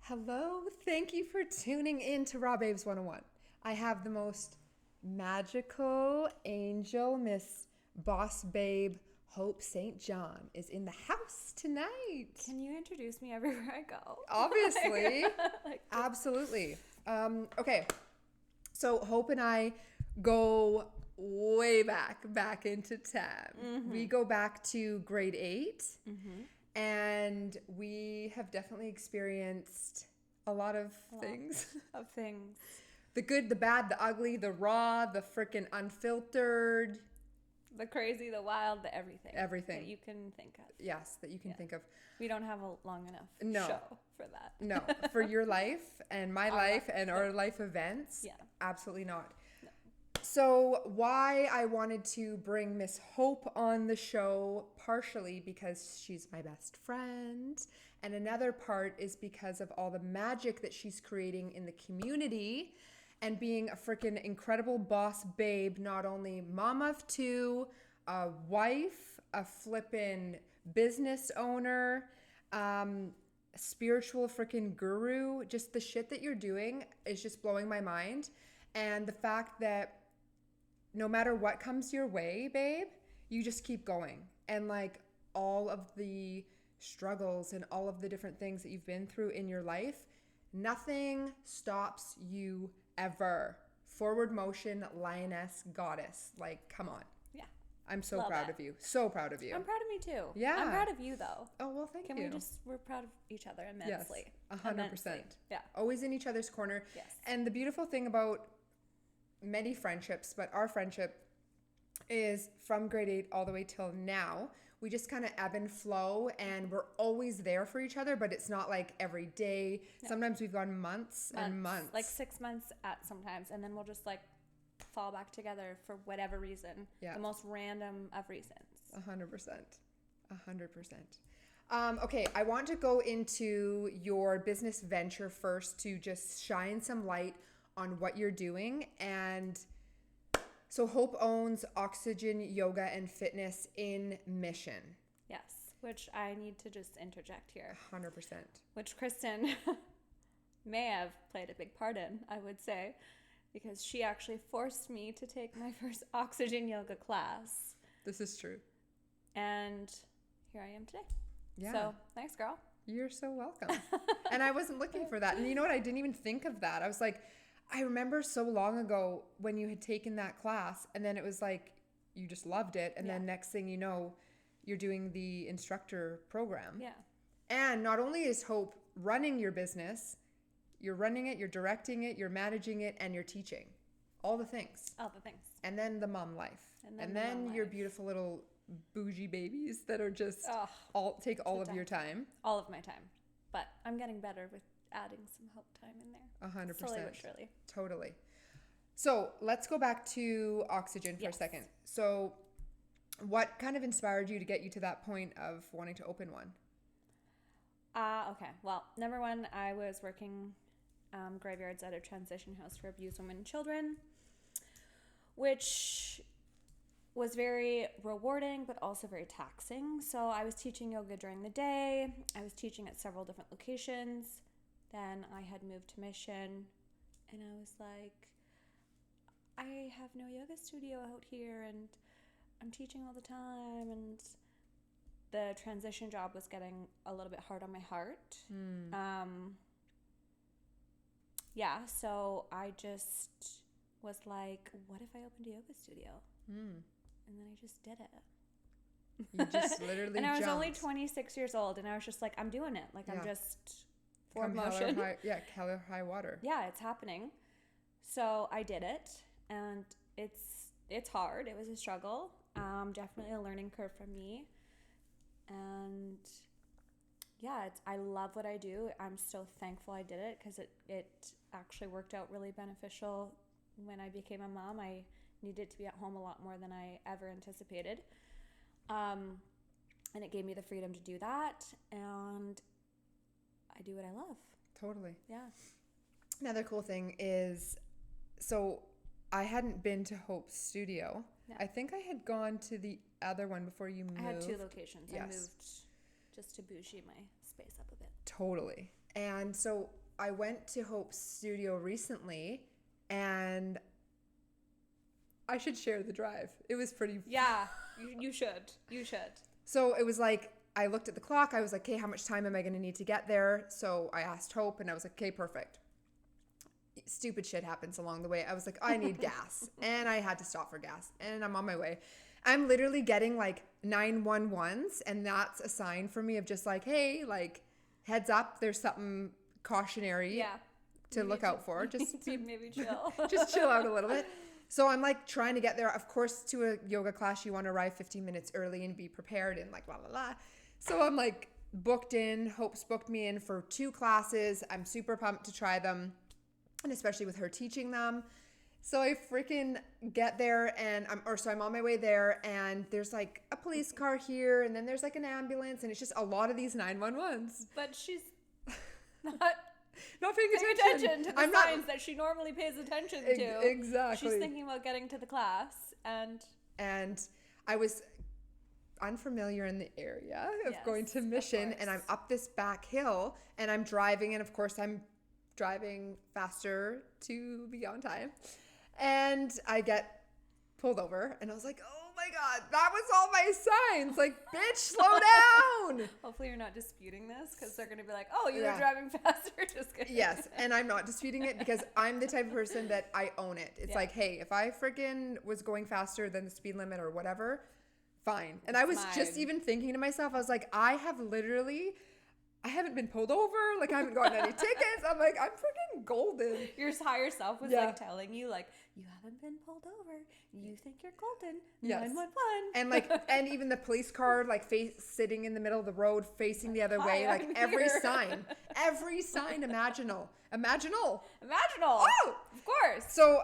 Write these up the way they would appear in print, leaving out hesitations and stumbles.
Hello, thank you for tuning in to Raw Babes 101. I have the most magical angel, Miss Boss Babe Hope St.John is in the house tonight. Can you introduce me everywhere I go? Obviously. Absolutely. Okay, so Hope and I go way back into time. Mm-hmm. We go back to grade 8. Mm-hmm. And we have definitely experienced a lot of things. The good, the bad, the ugly, the raw, the frickin' unfiltered. The crazy, the wild, the everything. Everything. That you can think of. Yes, that you can think of. We don't have a long enough show for that. No, for your life and my life and our life events. Yeah. Absolutely not. No. So why I wanted to bring Ms Hope on the show, partially because she's my best friend, and another part is because of all the magic that she's creating in the community and being a freaking incredible boss babe, not only mom of 2, a wife, a flippin' business owner, spiritual freaking guru. Just the shit that you're doing is just blowing my mind. And the fact that no matter what comes your way, babe, you just keep going. And like all of the struggles and all of the different things that you've been through in your life, nothing stops you ever. Forward motion, lioness, goddess. Like, come on. Yeah. I'm so proud of you. So proud of you. I'm proud of me too. Yeah. I'm proud of you though. Oh, well, thank you. We're proud of each other immensely. Yes, 100%. Yeah. Always in each other's corner. Yes. And the beautiful thing about many friendships, but our friendship is from grade 8 all the way till now. We just kind of ebb and flow, and we're always there for each other, but it's not like every day. No. Sometimes we've gone months and months. Like 6 months at sometimes, and then we'll just like fall back together for whatever reason. Yeah. The most random of reasons. 100%. 100%. Okay, I want to go into your business venture first to just shine some light on what you're doing. And so Hope owns Oxygen Yoga and Fitness in Mission. Yes, which I need to just interject here. 100%. Which Kristen may have played a big part in, I would say, because she actually forced me to take my first Oxygen Yoga class. This is true. And here I am today. Yeah. So, thanks, girl. You're so welcome. And I wasn't looking for that. And you know what? I didn't even think of that. I was like, I remember so long ago when you had taken that class, and then it was like you just loved it, and then next thing you know, you're doing the instructor program. Yeah. And not only is Hope running your business, you're running it, you're directing it, you're managing it, and you're teaching. All the things. All the things. And then the mom life. And then your beautiful little bougie babies that are just take all of your time. All of my time. But I'm getting better with adding some Hope time in there. 100%. Slowly but surely. Totally. So let's go back to Oxygen for a second. So what kind of inspired you to get you to that point of wanting to open one? Okay. Well, number one, I was working graveyards at a transition house for abused women and children, which was very rewarding, but also very taxing. So I was teaching yoga during the day. I was teaching at several different locations. Then I had moved to Mission, and I was like, I have no yoga studio out here, and I'm teaching all the time, and the transition job was getting a little bit hard on my heart. So I just was like, what if I opened a yoga studio? And then I just did it. You just literally And I was jumped. only 26 years old, and I was just like, I'm doing it. Like, I'm just forward motion. Hell or high water. Yeah, it's happening. So I did it, and it's hard. It was a struggle. Definitely a learning curve for me. And yeah, I love what I do. I'm so thankful I did it, because it actually worked out really beneficial when I became a mom. I needed to be at home a lot more than I ever anticipated. And it gave me the freedom to do that, and I do what I love. Totally. Yeah. Another cool thing is, so I hadn't been to Hope's studio. No. I think I had gone to the other one before you moved. I had 2 locations. Yes. I moved just to bougie my space up a bit. Totally. And so I went to Hope's studio recently, and I should share the drive. It was pretty... Yeah, you should. You should. So it was like, I looked at the clock. I was like, okay, how much time am I going to need to get there? So I asked Hope, and I was like, okay, perfect. Stupid shit happens along the way. I was like, I need gas. And I had to stop for gas. And I'm on my way. I'm literally getting like 911s, and that's a sign for me of just like, hey, like, heads up, there's something cautionary to look out for. Just maybe chill. Just chill out a little bit. So I'm like trying to get there. Of course, to a yoga class, you want to arrive 15 minutes early and be prepared and like la la la. So I'm like booked in. Hope's booked me in for 2 classes. I'm super pumped to try them, and especially with her teaching them. So I freaking get there, and I'm on my way there, and there's like a police car here, and then there's like an ambulance, and it's just a lot of these 911s. But she's not paying attention to the signs that she normally pays attention to. Exactly. She's thinking about getting to the class, and I was unfamiliar in the area of going to Mission, and I'm up this back hill, and I'm driving, and of course I'm driving faster to be on time, and I get pulled over, and I was like, oh my god, that was all my signs, like, bitch, slow down. Hopefully you're not disputing this, because they're gonna be like, oh, you were driving faster. Just kidding. Yes, and I'm not disputing it, because I'm the type of person that I own it. It's like, hey, if I freaking was going faster than the speed limit or whatever, fine. And I was just even thinking to myself, I was like, I haven't been pulled over. Like, I haven't gotten any tickets. I'm like, I'm freaking golden. Your higher self was like telling you, like, you haven't been pulled over. You think you're golden. Yes. 911. And like, and even the police car, like, sitting in the middle of the road, facing the other way, like every sign imaginable. Oh, of course. So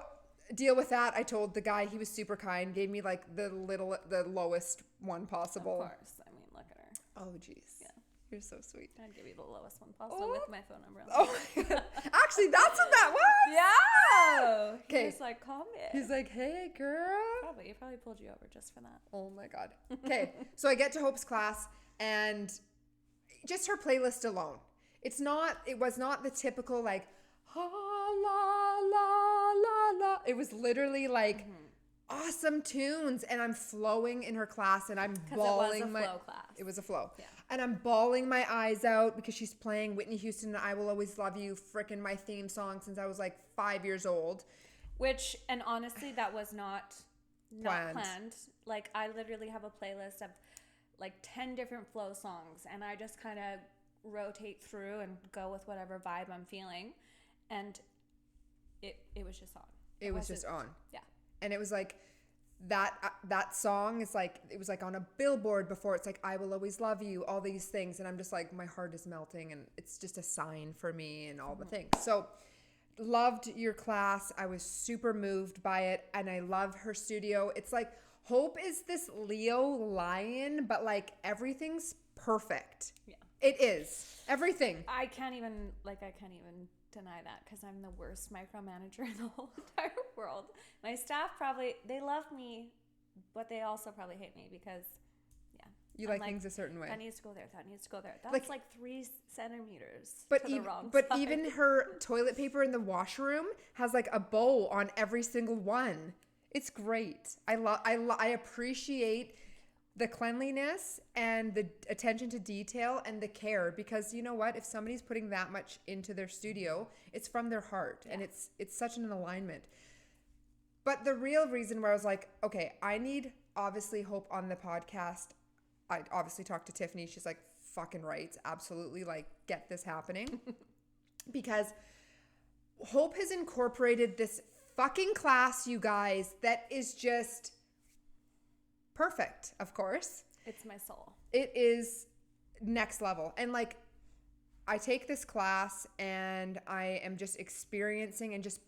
deal with that. I told the guy, he was super kind, gave me like the lowest one possible. Of course. I mean, look at her. Oh, geez. Yeah. You're so sweet. I'd give you the lowest one possible with my phone number. Actually, that's what that was. Yeah. Okay. He's like, call me. He's like, hey, girl. He probably pulled you over just for that. Oh my God. Okay. So I get to Hope's class, and just her playlist alone. It was not the typical like, la, la, la, la, la. It was literally like, awesome tunes, and I'm flowing in her class, and I'm bawling. It was a flow. Yeah. And I'm bawling my eyes out because she's playing Whitney Houston and I Will Always Love You, frickin' my theme song since I was like 5 years old. Which, and honestly, that was not planned. Like, I literally have a playlist of like 10 different flow songs, and I just kind of rotate through and go with whatever vibe I'm feeling, and it was just on. It was just on. Yeah. And it was like that song is like, it was like on a billboard before. It's like, I Will Always Love You, all these things. And I'm just like, my heart is melting, and it's just a sign for me and all the things. So loved your class. I was super moved by it. And I love her studio. It's like, Hope is this Leo lion, but like everything's perfect. Yeah. It is. Everything. I can't even deny that, because I'm the worst micromanager in the whole entire world. My staff they love me, but they also probably hate me because, you like things a certain way. That needs to go there. That needs to go there. That's like 3 centimeters but to the wrong But side. even her toilet paper in the washroom has like a bow on every single one. It's great. I appreciate the cleanliness and the attention to detail and the care, because you know what? If somebody's putting that much into their studio, it's from their heart, and it's such an alignment. But the real reason where I was like, okay, I need obviously Hope on the podcast. I obviously talked to Tiffany. She's like, fucking right. Absolutely. Like, get this happening. Because Hope has incorporated this fucking class, you guys, that is just perfect, of course. It's my soul. It is next level. And like, I take this class and I am just experiencing and just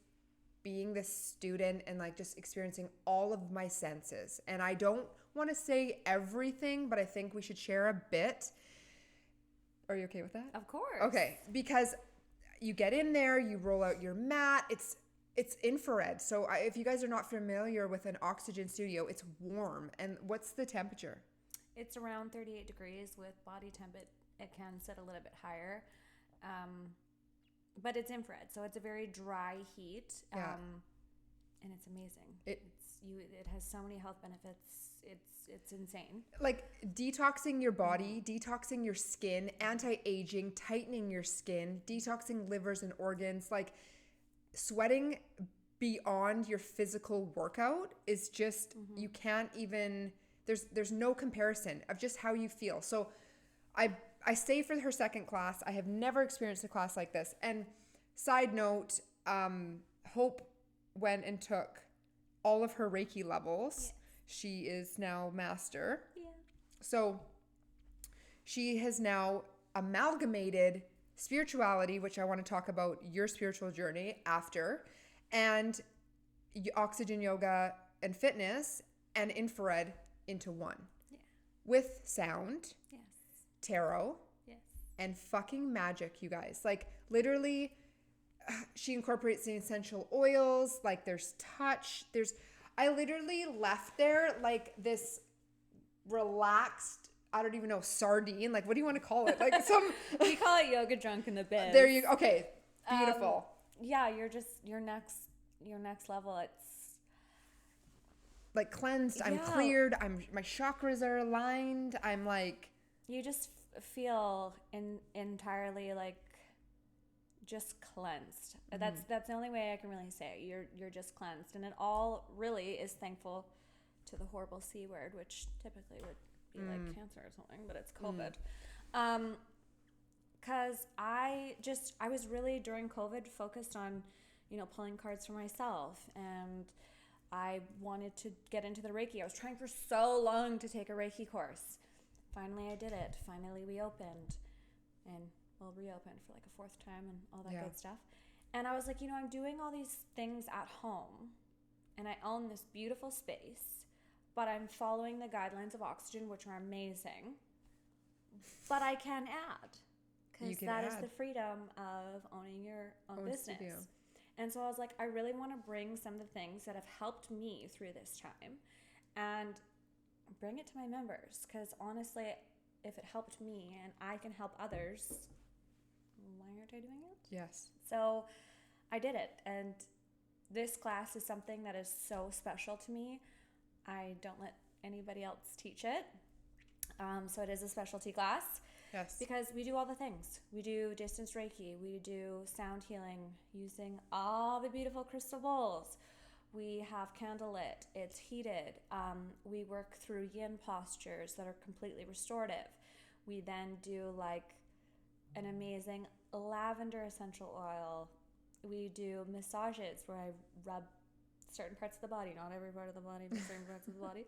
being this student and like just experiencing all of my senses. And I don't want to say everything, but I think we should share a bit. Are you okay with that? Of course. Okay. Because you get in there, you roll out your mat. It's infrared. So if you guys are not familiar with an oxygen studio, it's warm. And what's the temperature? It's around 38 degrees with body temp. It can sit a little bit higher. but it's infrared, so it's a very dry heat. Yeah. And it's amazing. It has so many health benefits. It's insane. Like detoxing your body, detoxing your skin, anti-aging, tightening your skin, detoxing livers and organs, like sweating beyond your physical workout is just you can't even there's no comparison of just how you feel. So I stayed for her second class. I have never experienced a class like this. And side note, Hope went and took all of her Reiki levels. Yes. She is now master. Yeah. So she has now amalgamated spirituality, which I want to talk about your spiritual journey after, and oxygen yoga and fitness and infrared into one. Yeah. With sound, Yes. tarot, Yes. and fucking magic, you guys. Like literally, she incorporates the essential oils, like there's touch, I literally left there like this relaxed, I don't even know, sardine, like what do you want to call it? Like We call it yoga drunk in the biz. there you okay, beautiful. Yeah, you're just your next level. It's Like cleansed, I'm cleared, my chakras are aligned, I'm like you just feel entirely like just cleansed. That's the only way I can really say it. You're just cleansed, and it all really is thankful to the horrible C word, which typically would be like cancer or something, but it's COVID. Because I was really during COVID focused on, pulling cards for myself, and I wanted to get into the Reiki. I was trying for so long to take a Reiki course. Finally, I did it. Finally, we opened, and we'll reopen for like a fourth time and all that good stuff. And I was like, I'm doing all these things at home, and I own this beautiful space, but I'm following the guidelines of oxygen, which are amazing. But I can add, because that is the freedom of owning your own business. Studio. And so I was like, I really want to bring some of the things that have helped me through this time and bring it to my members. Because honestly, if it helped me and I can help others, why aren't I doing it? Yes. So I did it. And this class is something that is so special to me. I don't let anybody else teach it. So it is a specialty class. Yes. Because we do all the things. We do distance Reiki. We do sound healing using all the beautiful crystal bowls. We have candlelit. It's heated. We work through yin postures that are completely restorative. We then do like an amazing lavender essential oil. We do massages where I rub certain parts of the body, not every part of the body, but certain parts of the body.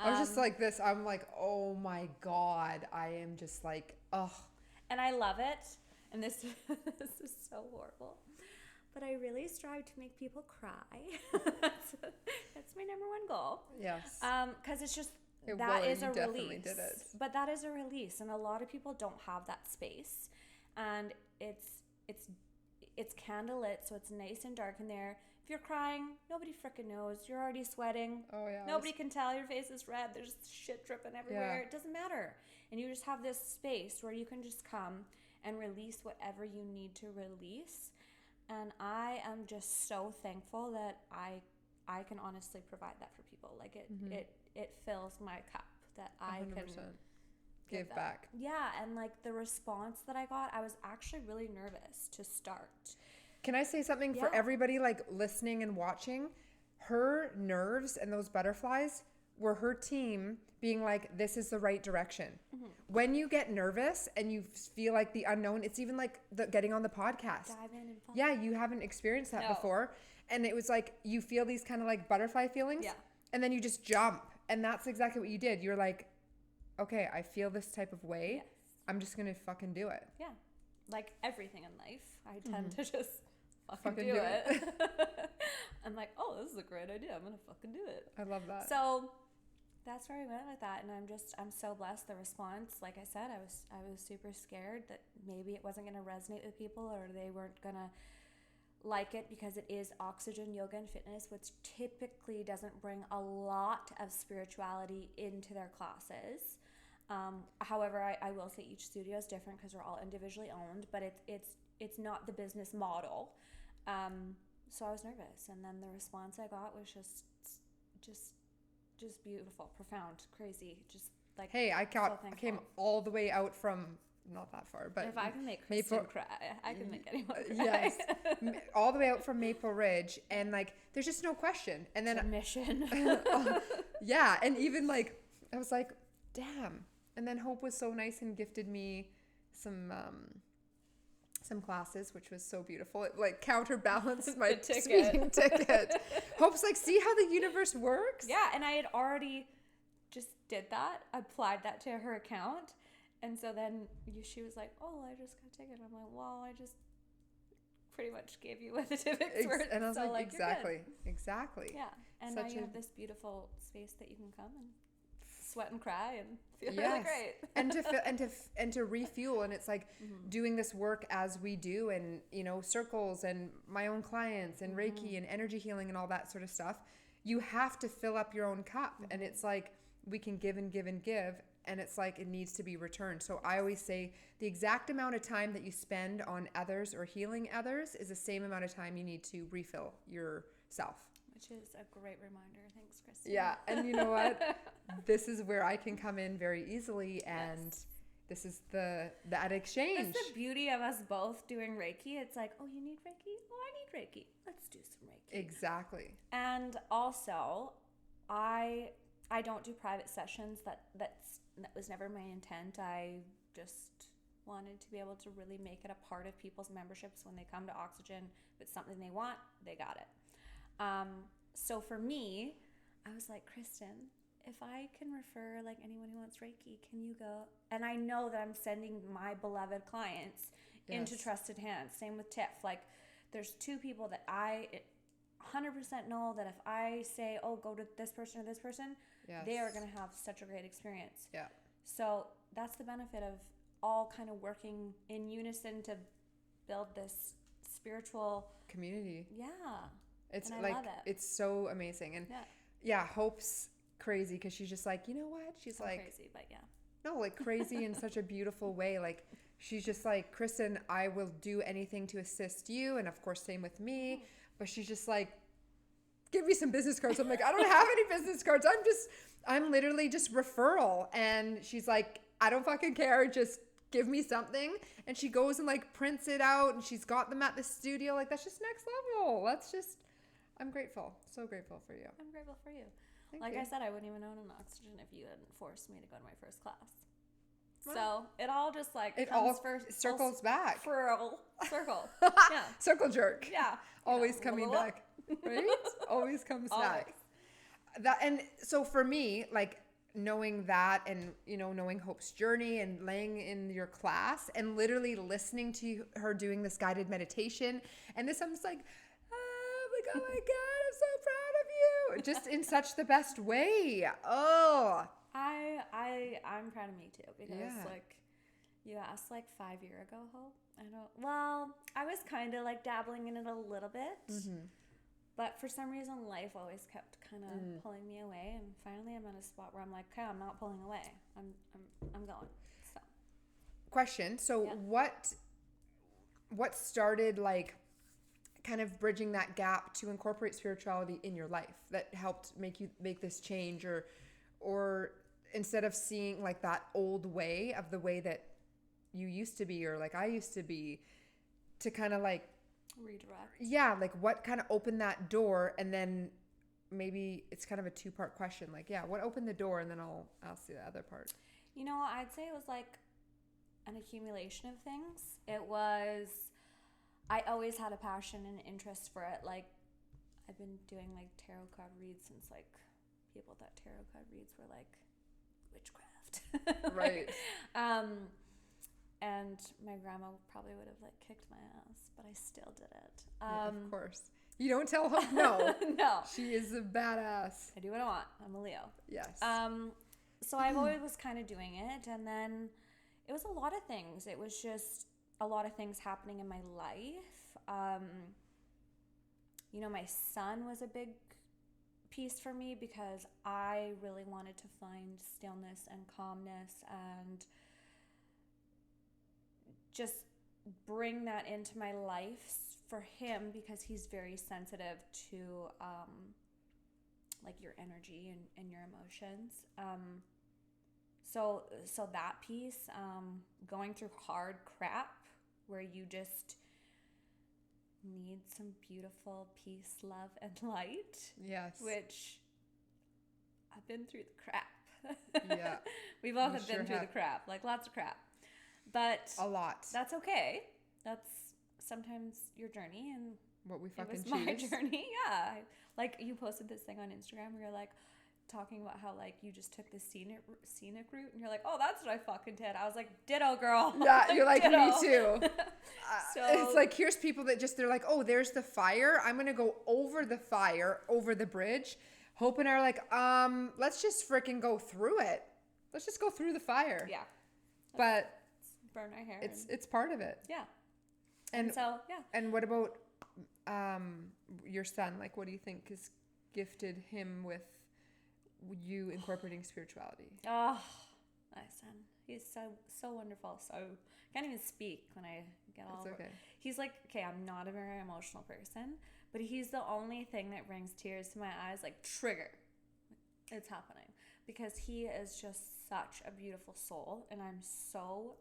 I was just like this. I'm like, oh my God. I am just like, oh. And I love it. And this is so horrible. But I really strive to make people cry. That's my number one goal. Yes. Because it's just, you release. Did it. But that is a release. And a lot of people don't have that space. And it's candlelit, so it's nice and dark in there. If you're crying, nobody freaking knows. You're already sweating. Oh, yeah. Nobody can tell your face is red. There's shit dripping everywhere. Yeah. It doesn't matter. And you just have this space where you can just come and release whatever you need to release. And I am just so thankful that I can honestly provide that for people. Like it fills my cup that I 100%. can give back. Yeah, and like the response that I got, I was actually really nervous to start. Can I say something for everybody like listening and watching? Her nerves and those butterflies were her team being like, this is the right direction. Mm-hmm. When you get nervous and you feel like the unknown, it's even like getting on the podcast. Dive in and fall. Yeah, you haven't experienced that before. And it was like, you feel these kind of like butterfly feelings. Yeah. And then you just jump. And that's exactly what you did. You're like, okay, I feel this type of way. Yes. I'm just going to fucking do it. Yeah. Like everything in life, I tend to just fucking do it. I'm like, oh, this is a great idea. I'm going to fucking do it. I love that. So that's where I went with that. And I'm so blessed. The response, like I said, I was super scared that maybe it wasn't going to resonate with people or they weren't going to like it because it is oxygen, yoga, and fitness, which typically doesn't bring a lot of spirituality into their classes. However, I will say each studio is different because they're all individually owned, but it's it's not the business model. So I was nervous, and then the response I got was just beautiful, profound, crazy, just like, Hey, I so came thankful. all the way out from, not that far, but If I can make Kristen Maple, cry, I can make anyone cry. yes, all the way out from Maple Ridge, and like there's just no question. And then Mission. yeah, and even like I was like, damn. And then Hope was so nice and gifted me some classes, which was so beautiful. It like counterbalanced my speeding ticket. Hope's like, see how the universe works? Yeah, and I had already just did that, applied that to her account. And so then she was like, oh, I just got a ticket. I'm like, well, I just pretty much gave you what the tickets were. And I was so, like, exactly. Yeah. And Such now you have this beautiful space that you can come and sweat and cry and feel really great. and to refuel. And it's like doing this work as we do, and circles and my own clients and Reiki and energy healing and all that sort of stuff. You have to fill up your own cup, and it's like we can give and give and give, and it's like it needs to be returned. So I always say the exact amount of time that you spend on others or healing others is the same amount of time you need to refill yourself. Which is a great reminder. Thanks, Kristen. Yeah, and you know what? This is where I can come in very easily, and this is that exchange. That's the beauty of us both doing Reiki. It's like, oh, you need Reiki? Oh, I need Reiki. Let's do some Reiki. Exactly. And also, I don't do private sessions. That was never my intent. I just wanted to be able to really make it a part of people's memberships when they come to Oxygen. If it's something they want, they got it. So for me, I was like, Kristen, if I can refer like anyone who wants Reiki, can you go? And I know that I'm sending my beloved clients into trusted hands. Same with Tiff. Like, there's two people that I 100% know that if I say, oh, go to this person or this person, they are going to have such a great experience. Yeah. So that's the benefit of all kind of working in unison to build this spiritual community. Yeah. It's and like, I love it. It's so amazing. And yeah, Hope's crazy because she's just like, you know what? She's like, crazy, but yeah. No, like crazy in such a beautiful way. Like, she's just like, Kristen, I will do anything to assist you. And of course, same with me. But she's just like, give me some business cards. I'm like, I don't have any business cards. I'm literally just referral. And she's like, I don't fucking care. Just give me something. And she goes and like prints it out, and she's got them at the studio. Like, that's just next level. I'm grateful. So grateful for you. I'm grateful for you. Thank you. I said, I wouldn't even own an Oxygen if you hadn't forced me to go to my first class. So it all just like circles back. Circle. Yeah. Circle jerk. Yeah. Always coming back. Right? Always comes back. And so for me, like, knowing that, and knowing Hope's journey and laying in your class and literally listening to her doing this guided meditation, and this, I'm just like, oh my god, I'm so proud of you, just in such the best way. I'm proud of me too, because like you asked like 5 years ago, Hope. I was kind of like dabbling in it a little bit, but for some reason life always kept kind of pulling me away, and finally I'm at a spot where I'm like, okay, I'm not pulling away. I'm going. So question. So what started like kind of bridging that gap to incorporate spirituality in your life that helped make this change, or instead of seeing like that old way of the way that you used to be, or like I used to be, to kind of like redirect. Yeah, like what kind of opened that door? And then maybe it's kind of a two-part question. Like, what opened the door? And then I'll ask the other part. I'd say it was like an accumulation of things. I always had a passion and interest for it. Like, I've been doing like tarot card reads since like people thought tarot card reads were like witchcraft. Right. And my grandma probably would have like kicked my ass, but I still did it. Of course. You don't tell Hope no. No. She is a badass. I do what I want. I'm a Leo. Yes. So I've always was kind of doing it, and then it was a lot of things. It was just a lot of things happening in my life. My son was a big piece for me because I really wanted to find stillness and calmness and just bring that into my life for him because he's very sensitive to like your energy and your emotions. So that piece, going through hard crap where you just need some beautiful peace, love, and light. Yes. Which I've been through the crap. Yeah. We both have been through the crap, like lots of crap. But a lot. That's okay. That's sometimes your journey, and what we fucking it was choose. my journey. Yeah. Like you posted this thing on Instagram where you're like talking about how like you just took the scenic route, and you're like, oh, that's what I fucking did. I was like, ditto, girl. Yeah, you're like, ditto. me too. So it's like, here's people that just, they're like, oh, there's the fire. I'm gonna go over the fire, over the bridge. Hope and I are like, let's just freaking go through it. Let's just go through the fire. Yeah. But burn our hair. It's part of it. Yeah. And so, yeah. And what about your son? Like, what do you think has gifted him with you incorporating spirituality? Oh, my son. He's so wonderful. So I can't even speak when I get all over. Okay. He's like, okay, I'm not a very emotional person, but he's the only thing that brings tears to my eyes, like trigger. It's happening. Because he is just such a beautiful soul, and I'm so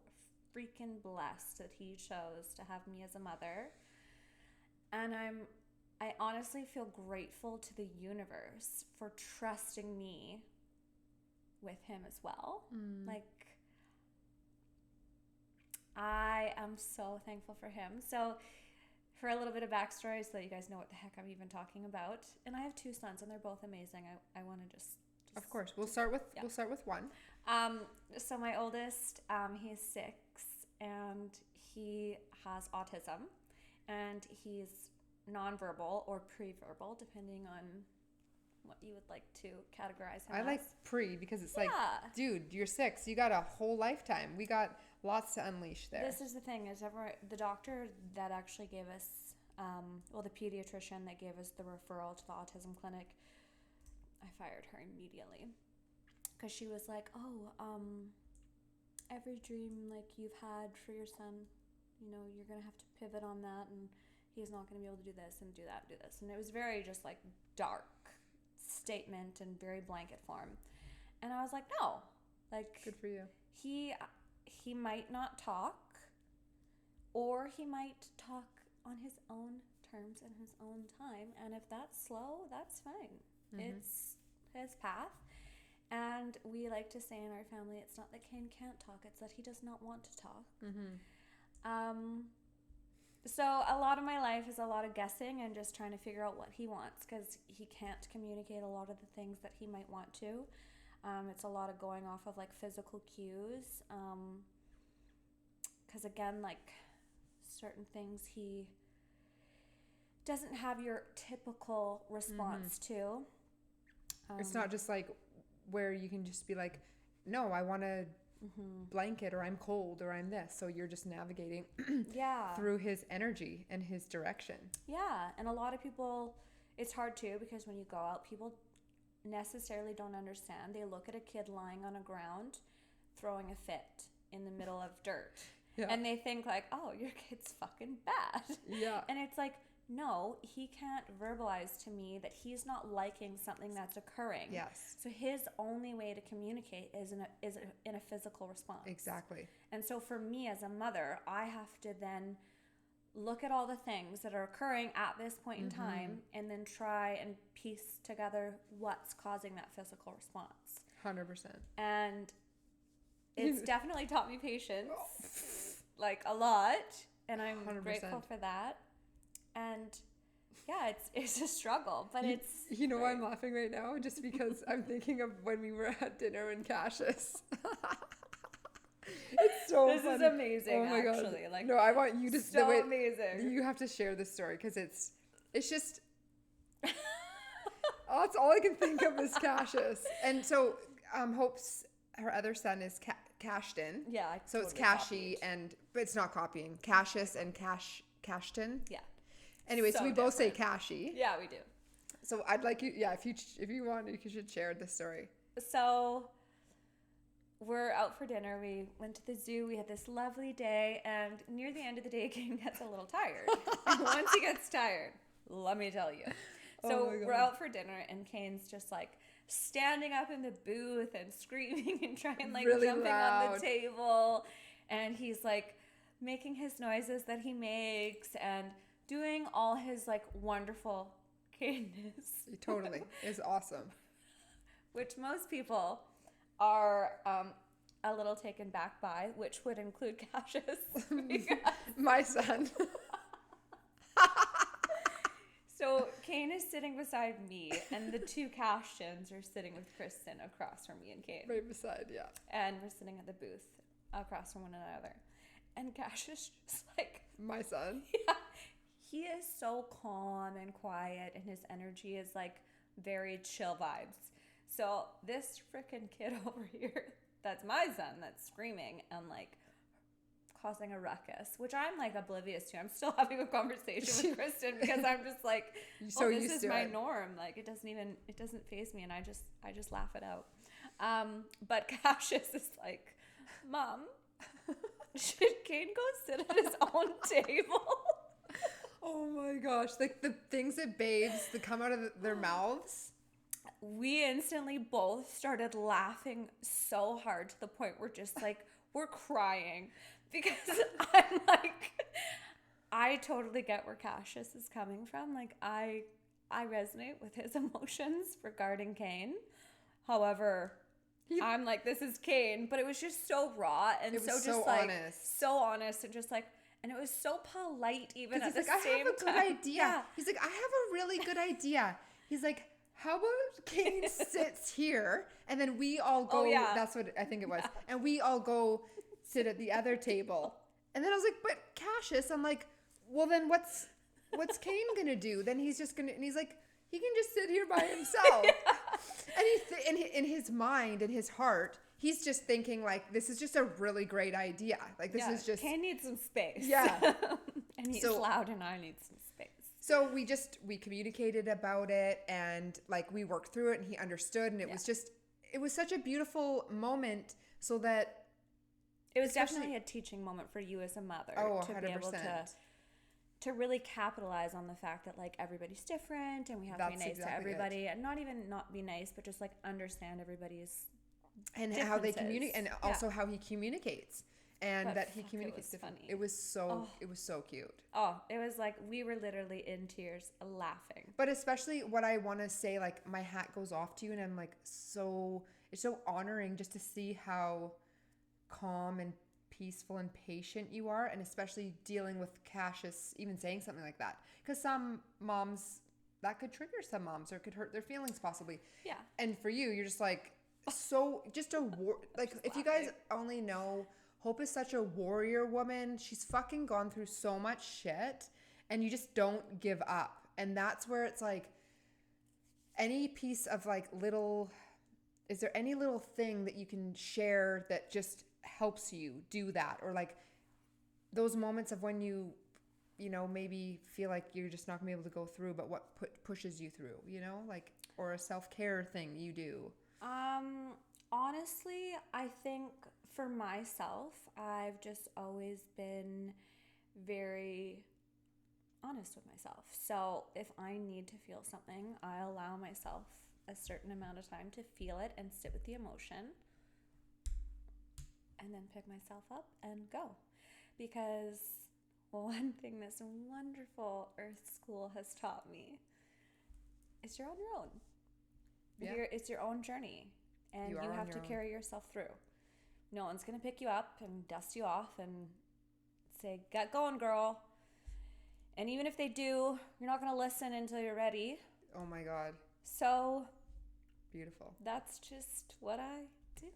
freaking blessed that he chose to have me as a mother. And I honestly feel grateful to the universe for trusting me with him as well. Like, I am so thankful for him. So for a little bit of backstory so that you guys know what the heck I'm even talking about. And I have 2 sons, and they're both amazing. I want to just of course, we'll start with one. So my oldest, he's 6, and he has autism, and he's nonverbal or pre-verbal, depending on what you would like to categorize him I as. like pre because it's like, dude, you're 6. You got a whole lifetime. We got lots to unleash there. This is the thing, is the doctor that actually gave us, the pediatrician that gave us the referral to the autism clinic, I fired her immediately because she was like, every dream like you've had for your son, you're going to have to pivot on that, and he's not going to be able to do this and do that and do this. And it was very just like dark statement and very blanket form. And I was like, no, like, good for you. He might not talk, or he might talk on his own terms and his own time. And if that's slow, that's fine. It's his path. And we like to say in our family, it's not that Kaine can't talk, it's that he does not want to talk. So a lot of my life is a lot of guessing and just trying to figure out what he wants, because he can't communicate a lot of the things that he might want to. It's a lot of going off of like physical cues, because again, like certain things he doesn't have your typical response to. It's not just like where you can just be like, no, I want a blanket, or I'm cold, or I'm this. So you're just navigating through his energy and his direction. Yeah. And a lot of people, it's hard too, because when you go out, people necessarily don't understand. They look at a kid lying on a ground throwing a fit in the middle of dirt. And they think like, oh, your kid's fucking bad. And it's like, no, he can't verbalize to me that he's not liking something that's occurring. So his only way to communicate is in a physical response. Exactly. And so for me as a mother, I have to then look at all the things that are occurring at this point in time, and then try and piece together what's causing that physical response. 100%. And it's definitely taught me patience, like a lot, and I'm 100%. Grateful for that. And yeah, it's a struggle, but it's why I'm laughing right now, just because I'm thinking of when we were at dinner in Cassius. It's so this funny. Is amazing. Oh my actually. God. Like, no, I want you to. So amazing. You have to share this story, because it's just. That's all I can think of is Cassius, and so her other son is Cashton. Yeah. So totally it's Kashi but it's not copying. Cassius and Cashton. Yeah. Anyway, so we both say Kashi. Yeah, we do. So I'd like you, if you want, you should share this story. So we're out for dinner. We went to the zoo. We had this lovely day, and near the end of the day, Kaine gets a little tired. And once he gets tired, let me tell you. So we're out for dinner, and Kaine's just like standing up in the booth and screaming and trying like really jumping loud on the table, and he's like making his noises that he makes and doing all his like wonderful Kaine-ness. Totally. It's awesome. Which most people are a little taken back by, which would include Cassius. My son. So Kaine is sitting beside me, and the two Castians are sitting with Kristen across from me and Kaine. Right beside, yeah. And we're sitting at the booth across from one another. And Cassius just like... My son. Yeah. He is so calm and quiet, and his energy is like very chill vibes. So this freaking kid over here, that's my son, that's screaming and like causing a ruckus, which I'm like oblivious to. I'm still having a conversation with Kristen because I'm just like, oh, this is my norm. Like it doesn't faze me, and I just laugh it out. But Cassius is like, Mom, should Kaine go sit at his own table? Oh my gosh, like the things that babes that come out of their mouths. We instantly both started laughing so hard to the point where just like we're crying because I'm like, I totally get where Cassius is coming from. Like I resonate with his emotions regarding Kaine. However, I'm like, this is Kaine, but it was just so raw and it was so just so like honest. so honest and just like, and it was so polite even at the like, same time. I have a good idea. Yeah. He's like, I have a really good idea. He's like, how about Kaine sits here and then we all go, that's what I think it was. Yeah. And we all go sit at the other table. And then I was like, but Cassius, I'm like, well then what's Kaine gonna do? Then he's just gonna, and he's like, he can just sit here by himself. Yeah. And in his mind, in his heart, he's just thinking like, this is just a really great idea. Like this is just. Kaine needs some space. Yeah. And he's loud and I need some space. So we communicated about it and like we worked through it and he understood and it was such a beautiful moment so that. It was definitely a teaching moment for you as a mother. Oh, to 100%. Be able to really capitalize on the fact that like everybody's different and we have to be nice to everybody and not even not be nice, but just like understand everybody's and how they communicate and also how he communicates and that he communicates differently. It was so cute. Oh, it was like we were literally in tears laughing. But especially what I want to say, like my hat goes off to you and I'm like it's so honoring just to see how calm and peaceful and patient you are, and especially dealing with Cassius even saying something like that, because some moms that could trigger some moms or could hurt their feelings possibly. Yeah. And for you, you're just like so just a like if you guys only know, Hope is such a warrior woman. She's fucking gone through so much shit and you just don't give up. And that's where it's like any piece of like is there any little thing that you can share that just helps you do that, or like those moments of when you maybe feel like you're just not gonna be able to go through, but what pushes you through, like, or a self-care thing you do? Honestly, I think for myself, I've just always been very honest with myself. So if I need to feel something, I allow myself a certain amount of time to feel it and sit with the emotion and then pick myself up and go. Because one thing this wonderful Earth School has taught me is you're on your own. Yeah. It's your own journey. And you have to carry yourself through. No one's going to pick you up and dust you off and say, get going, girl. And even if they do, you're not going to listen until you're ready. Oh my God. So beautiful. That's just what I do.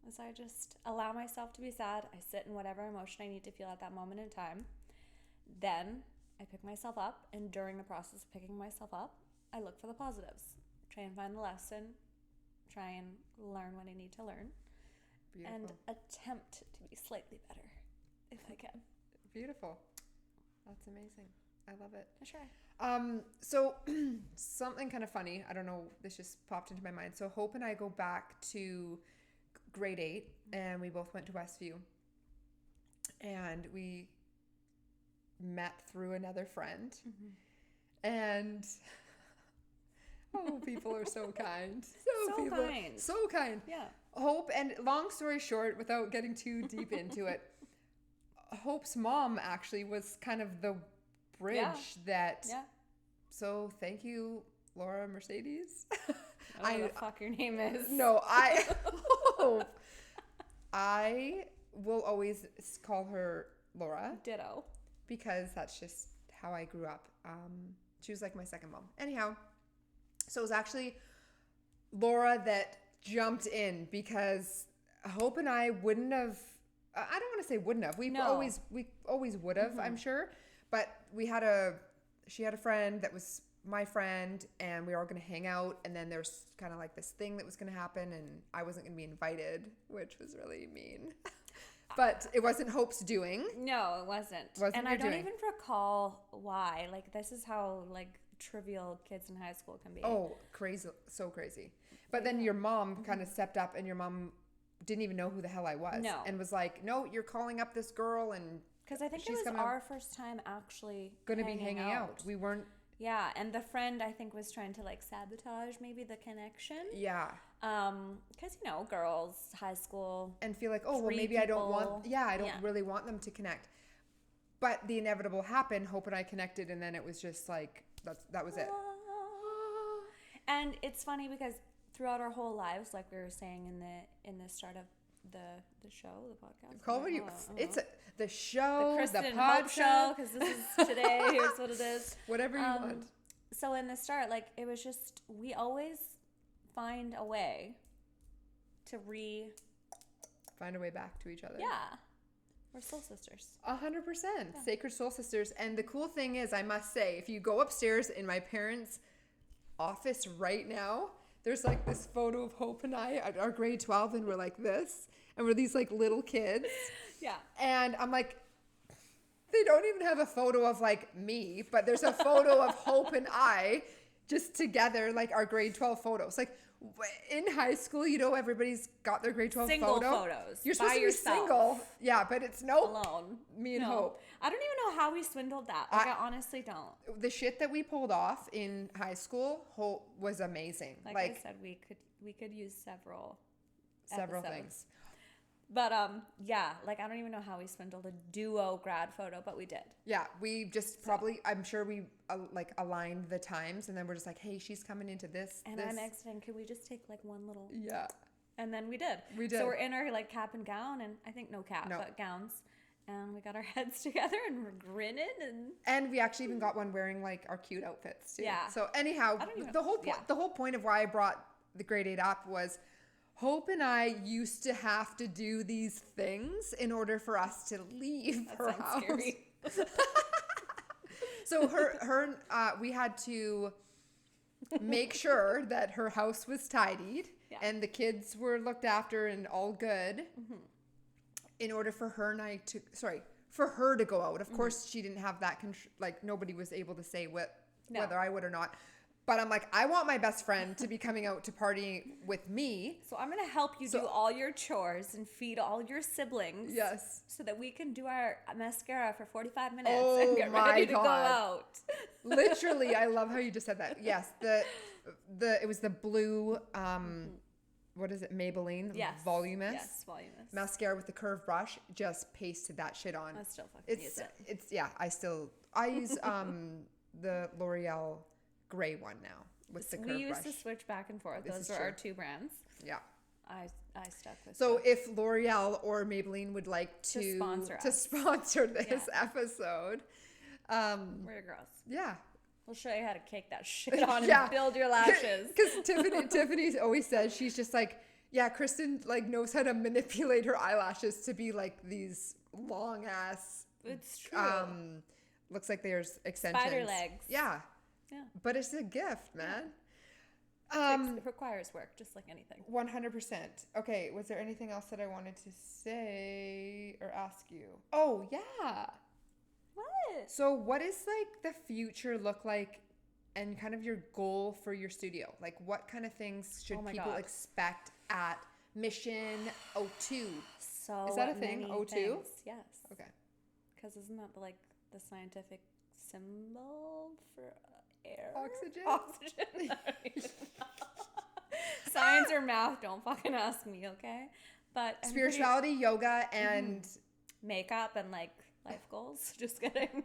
Is I just allow myself to be sad. I sit in whatever emotion I need to feel at that moment in time. Then I pick myself up, and during the process of picking myself up, I look for the positives. Try and find the lesson. Try and learn what I need to learn. Beautiful. And attempt to be slightly better if I can. Beautiful. That's amazing. I love it. I try. So something kind of funny. I don't know. This just popped into my mind. So Hope and I go back to grade 8, and we both went to Westview. And we met through another friend. And people are so kind. So kind. Yeah. Hope, and long story short, without getting too deep into it, Hope's mom actually was kind of the bridge that. Yeah. So thank you, Laura Mercedes. What the fuck your name is? No, I will always call her Laura. Ditto. Because that's just how I grew up. She was like my second mom. Anyhow, so it was actually Laura that jumped in, because Hope and I wouldn't have, I don't want to say wouldn't have. We always would have, I'm sure. But she had a friend that was my friend, and we were all going to hang out, and then there's kind of like this thing that was going to happen, and I wasn't going to be invited, which was really mean. But it wasn't Hope's doing. No, it wasn't. And I don't even recall why. Like, this is how like trivial kids in high school can be. Oh, crazy. So crazy. But then your mom kind of stepped up, and your mom didn't even know who the hell I was. No. And was like, no, you're calling up this girl, and because I think it was our first time actually going to be hanging out. We weren't. Yeah, and the friend, I think, was trying to like sabotage maybe the connection. Yeah. Because girls, high school, and feel like, oh well, maybe people. I don't want. Yeah, I don't really want them to connect. But the inevitable happened. Hope and I connected, and then it was just like that was it. And it's funny because throughout our whole lives, like we were saying in the start of the show, the podcast. Call what you. It's the show, the Kristen and podcast. Hope show, because this is today. Here's what it is. Whatever you want. So in the start, like it was just we always find a way to find a way back to each other. Yeah, we're soul sisters. 100%, sacred soul sisters. And the cool thing is, I must say, if you go upstairs in my parents' office right now, there's like this photo of Hope and I at our grade 12, and we're like this, and we're these like little kids. Yeah. And I'm like, they don't even have a photo of like me, but there's a photo of Hope and I just together, like our grade 12 photos. Like in high school, everybody's got their grade 12 single photos. You're supposed to be single. Yeah, but it's alone. Me and Hope. I don't even know how we swindled that. Like I honestly don't. The shit that we pulled off in high school, Hope was amazing. Like I said, we could use several episodes. Things. But like I don't even know how we swindled a duo grad photo, but we did. Yeah, we just probably, I'm sure we like aligned the times, and then we're just like, hey, she's coming into this. And I'm exiting. Could we just take like one little? Yeah. And then we did. So we're in our like cap and gown, and I think but gowns, and we got our heads together, and we're grinning, and we actually even got one wearing like our cute outfits too. Yeah. So anyhow, the whole point of why I brought the grade 8 up was, Hope and I used to have to do these things in order for us to leave her house. Scary. So we had to make sure that her house was tidied and the kids were looked after and all good in order for her and I to, for her to go out. Of course, she didn't have that, like nobody was able to say whether I would or not. But I'm like, I want my best friend to be coming out to party with me. So I'm going to help you do all your chores and feed all your siblings. Yes. So that we can do our mascara for 45 minutes and get ready to go out. Literally, I love how you just said that. Yes, it was the blue, what is it, Maybelline? Yes. Voluminous. Yes, Voluminous. Mascara with the curved brush. Just pasted that shit on. I still fucking use it. I use the L'Oreal gray one now with the curved brush. We used to switch back and forth. Those were our two brands. Yeah. I stuck with So if L'Oreal or Maybelline would like to sponsor this episode, we're your girls. Yeah. We'll show you how to cake that shit on and build your lashes. Because Tiffany always says, she's just like, yeah, Kristen like knows how to manipulate her eyelashes to be like these long ass. It's true. Looks like there's extensions. Spider legs. Yeah. Yeah. But it's a gift, man. It requires work, just like anything. 100%. Okay, was there anything else that I wanted to say or ask you? Oh, yeah. What? So what is like the future look like and kind of your goal for your studio? Like what kind of things should people expect at Mission O2. So Is that a thing? many O2? things. Yes. Okay. Because isn't that like the scientific symbol for air? Oxygen? Oxygen. I don't even know. Science or math, don't fucking ask me, okay? But Spirituality, yoga, and makeup and like life goals. Just kidding.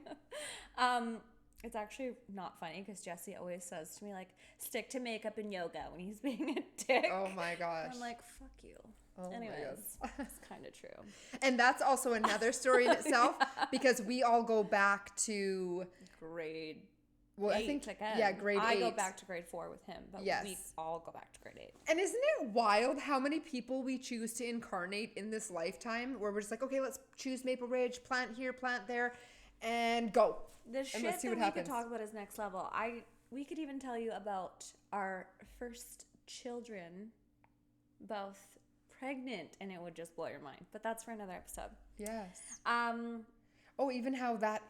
It's actually not funny because Jesse always says to me like, stick to makeup and yoga when he's being a dick. oh my gosh. And I'm like, fuck you. Oh Anyways, my God. it's kind of true. And that's also another story in itself because we all go back to grade well, 8 I think again. yeah, grade 8. I go back to grade 4 with him, but yes. we all go back to grade 8. And isn't it wild how many people we choose to incarnate in this lifetime where we're just like, okay, let's choose Maple Ridge, plant here, plant there, and go. The shit that we could talk about is next level. We could even tell you about our first children, both pregnant, and it would just blow your mind. But that's for another episode. Yes. Oh, even how that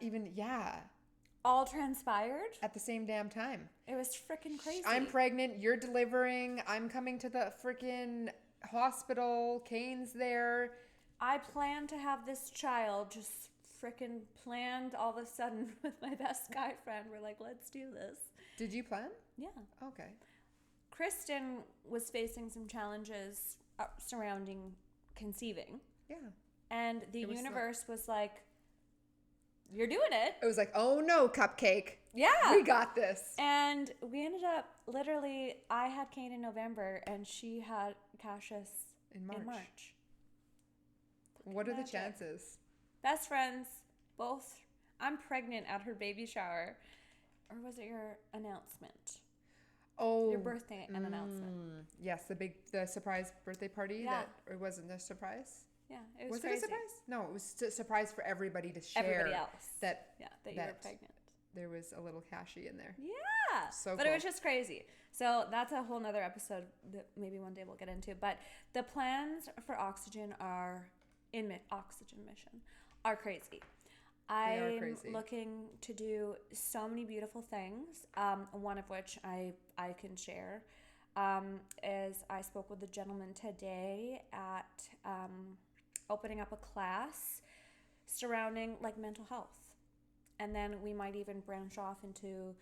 all transpired at the same damn time. It was freaking crazy. I'm pregnant, you're delivering, I'm coming to the freaking hospital, Kaine's there. I planned to have this child, just freaking planned all of a sudden with my best guy friend. We're like, let's do this. Did you plan? Yeah. Okay. Kristen was facing some challenges surrounding conceiving. Yeah. And the universe was like, you're doing it. It was like, oh no, cupcake. Yeah. We got this. And we ended up, literally, I had Kaine in November and she had Cassius in March. What are the chances? Best friends, both. I'm pregnant at her baby shower. Or was it your announcement? Oh. Your birthday and announcement. Yes, the surprise birthday party. Yeah. It wasn't a surprise? Yeah, it was Was crazy. it a surprise? No, it was a surprise for everybody to share. Everybody else. That you were pregnant. There was a little cashy in there. Yeah. So But cool. it was just crazy. So that's a whole nother episode that maybe one day we'll get into. But the plans for Oxygen Oxygen Mission are crazy. I'm looking to do so many beautiful things. One of which I can share is I spoke with a gentleman today at opening up a class surrounding like mental health. And then we might even branch off into,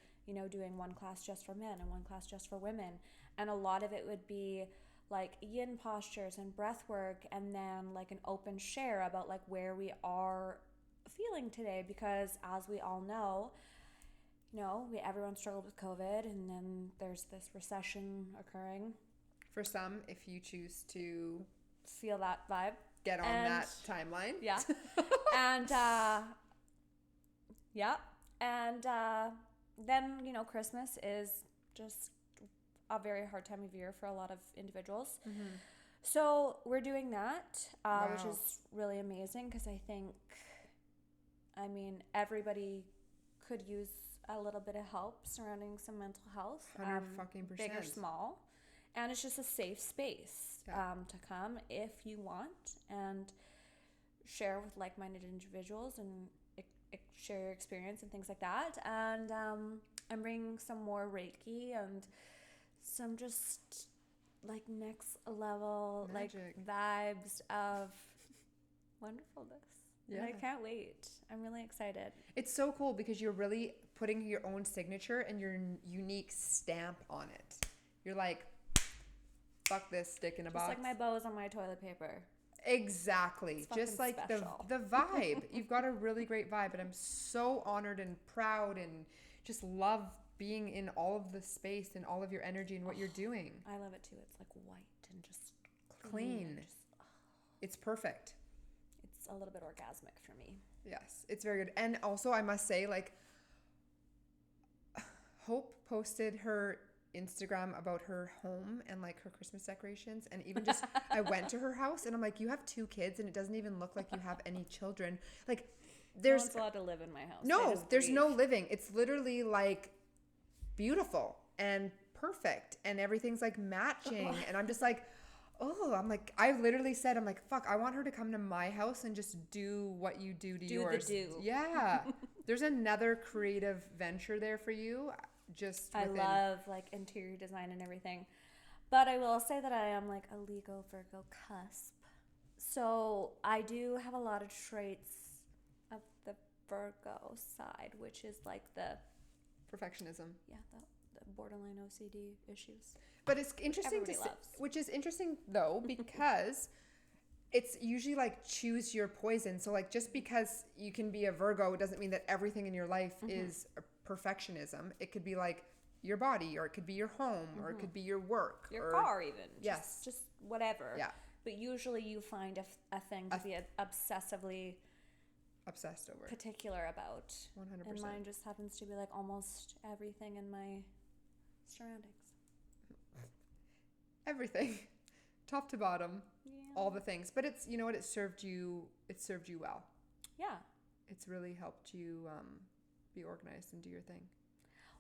doing one class just for men and one class just for women. And a lot of it would be like yin postures and breath work, and then like an open share about like where we are feeling today, because as we all know, everyone struggled with COVID, and then there's this recession occurring. For some, if you choose to feel that vibe, get on that timeline. Yeah. And then, Christmas is just a very hard time of year for a lot of individuals. Mm-hmm. So we're doing that, which is really amazing, because I think, everybody could use a little bit of help surrounding some mental health. 100%. Big or small. And it's just a safe space to come if you want and share with like-minded individuals and share your experience and things like that. And I'm bringing some more Reiki and some just like next level magic. Like vibes of wonderfulness. Yeah. And I can't wait. I'm really excited. It's so cool because you're really putting your own signature and your unique stamp on it. You're like, fuck this, stick in a box. Just like my bows on my toilet paper. Exactly. Just like special. the vibe. You've got a really great vibe, and I'm so honored and proud and just love being in all of the space and all of your energy and what you're doing. I love it too. It's like white and just clean. It's perfect. It's a little bit orgasmic for me. Yes, it's very good. And also, I must say, like, Hope posted her Instagram about her home and like her Christmas decorations, and even just I went to her house and I'm like, you have 2 kids and it doesn't even look like you have any children. Like, there's no one's allowed to live in my house. No, there's no living. It's literally like beautiful and perfect, and everything's like matching. And I'm just like, I literally said, I'm like, fuck, I want her to come to my house and just do what you do to yours. Yeah. There's another creative venture there for you. I love like interior design and everything. But I will say that I am like a Leo Virgo cusp. So I do have a lot of traits of the Virgo side, which is like the Perfectionism. the borderline OCD issues. But it's interesting which is interesting though, because it's usually like choose your poison. So like just because you can be a Virgo doesn't mean that everything in your life is perfectionism. It could be like your body, or it could be your home, or it could be your work, your car even. Yes. Just whatever. Yeah. But usually you find a thing to be obsessively obsessed over, particular about. 100%. And mine just happens to be like almost everything in my surroundings. Everything. Top to bottom. Yeah. All the things. But it's, you know what, it served you well. Yeah. It's really helped you be organized and do your thing.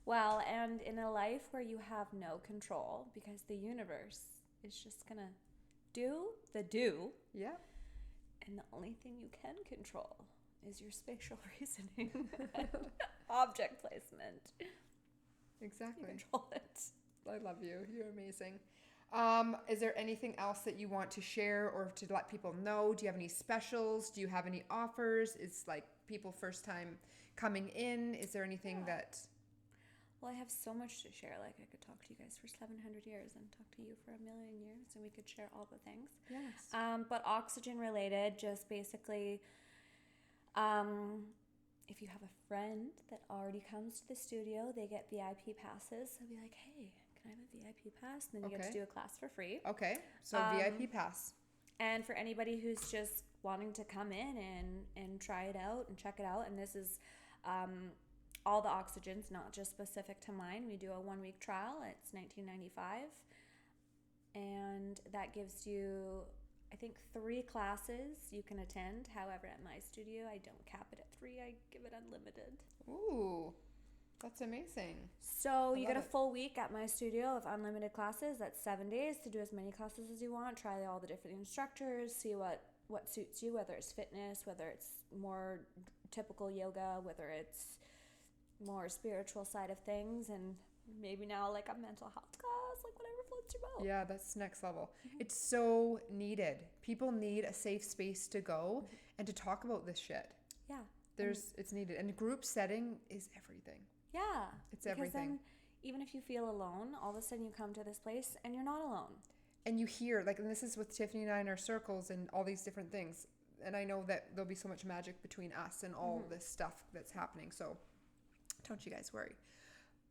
Well, and in a life where you have no control, because the universe is just gonna do. Yeah. And the only thing you can control is your spatial reasoning and object placement. Exactly. You control it. I love you. You're amazing. Is there anything else that you want to share or to let people know? Do you have any specials? Do you have any offers? Is like people first time coming in? Is there anything that... Well, I have so much to share. Like, I could talk to you guys for 700 years and talk to you for 1,000,000 years, and we could share all the things. Yes. But oxygen related, just basically, if you have a friend that already comes to the studio, they get VIP passes. So be like, hey, can I have a VIP pass? And then you get to do a class for free. Okay. So VIP pass. And for anybody who's just wanting to come in and try it out and check it out, and this is all the oxygens, not just specific to mine. We do a 1-week trial. It's $19.95, and that gives you, I think, 3 classes you can attend. However, at my studio, I don't cap it at 3. I give it unlimited. Ooh, that's amazing. So you get a full week at my studio of unlimited classes. That's 7 days to do as many classes as you want. Try all the different instructors. See what suits you, whether it's fitness, whether it's more typical yoga, whether it's more spiritual side of things, and maybe now like a mental health class, like whatever floats your boat. Yeah, that's next level. It's so needed. People need a safe space to go and to talk about this shit. Yeah. It's needed. And group setting is everything. Yeah. It's everything. Then, even if you feel alone, all of a sudden you come to this place and you're not alone. And you hear, like, and this is with Tiffany and I in our circles and all these different things. And I know that there'll be so much magic between us and all this stuff that's happening. So don't you guys worry.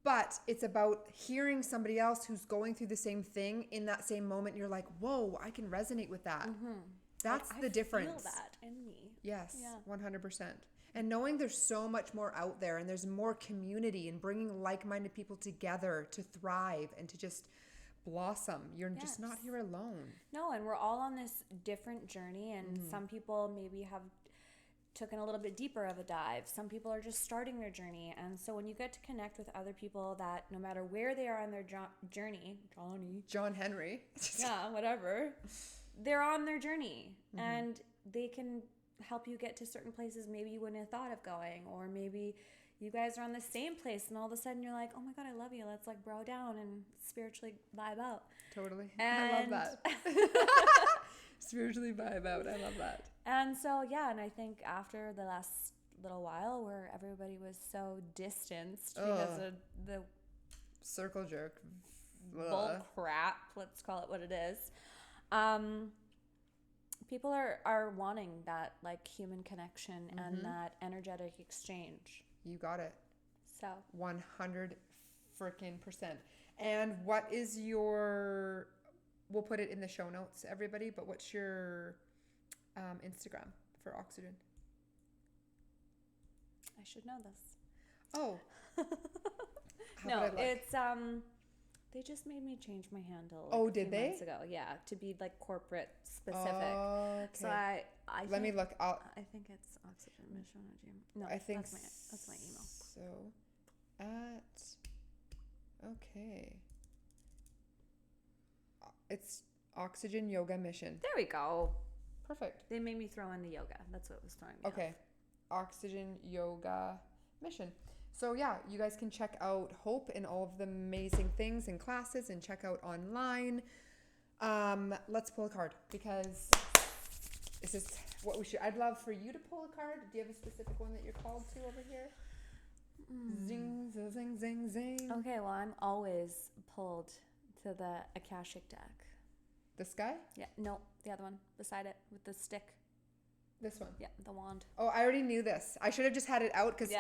But it's about hearing somebody else who's going through the same thing in that same moment. You're like, whoa, I can resonate with that. That's the difference. I feel that in me. Yes, 100%. And knowing there's so much more out there and there's more community and bringing like-minded people together to thrive and to just blossom. You're just not here alone. No, and we're all on this different journey, and some people maybe have taken a little bit deeper of a dive. Some people are just starting their journey. And so when you get to connect with other people that no matter where they are on their journey, John Henry. yeah, whatever, they're on their journey and they can help you get to certain places maybe you wouldn't have thought of going, or maybe you guys are on the same place and all of a sudden you're like, oh my God, I love you. Let's like bro down and spiritually vibe out. Totally. And I love that. Spiritually vibe out. I love that. And so, yeah, and I think after the last little while where everybody was so distanced because of the circle jerk bull crap, let's call it what it is, people are wanting that like human connection and that energetic exchange. You got it. So 100 freaking %. And what is your, we'll put it in the show notes, everybody, but what's your Instagram for Oxygen? I should know this. Oh. No, it's they just made me change my handle a few months ago. Yeah, to be like corporate specific. Oh, okay. So I let me look. I think it's Oxygen Mission. No, I think that's my email. So okay. It's Oxygen Yoga Mission. There we go. Perfect. They made me throw in the yoga. That's what was throwing me off. Oxygen Yoga Mission. So yeah, you guys can check out Hope and all of the amazing things and classes and check out online. Let's pull a card because this is what we should. I'd love for you to pull a card. Do you have a specific one that you're called to over here? Zing, zing, zing, zing, zing. Okay, well, I'm always pulled to the Akashic deck. This guy? Yeah, no, the other one beside it with the stick. This one? Yeah, the wand. Oh, I already knew this. I should have just had it out because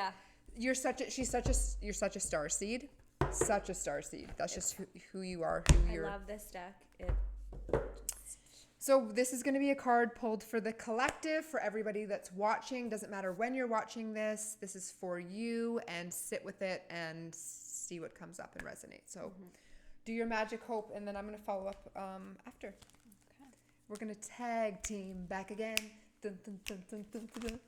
you're such a star seed. Such a star seed. That's just who you are. I love this deck. So this is going to be a card pulled for the collective, for everybody that's watching. Doesn't matter when you're watching this. This is for you, and sit with it and see what comes up and resonate. So do your magic, Hope, and then I'm going to follow up after. Okay. We're going to tag team back again. Dun, dun, dun, dun, dun, dun,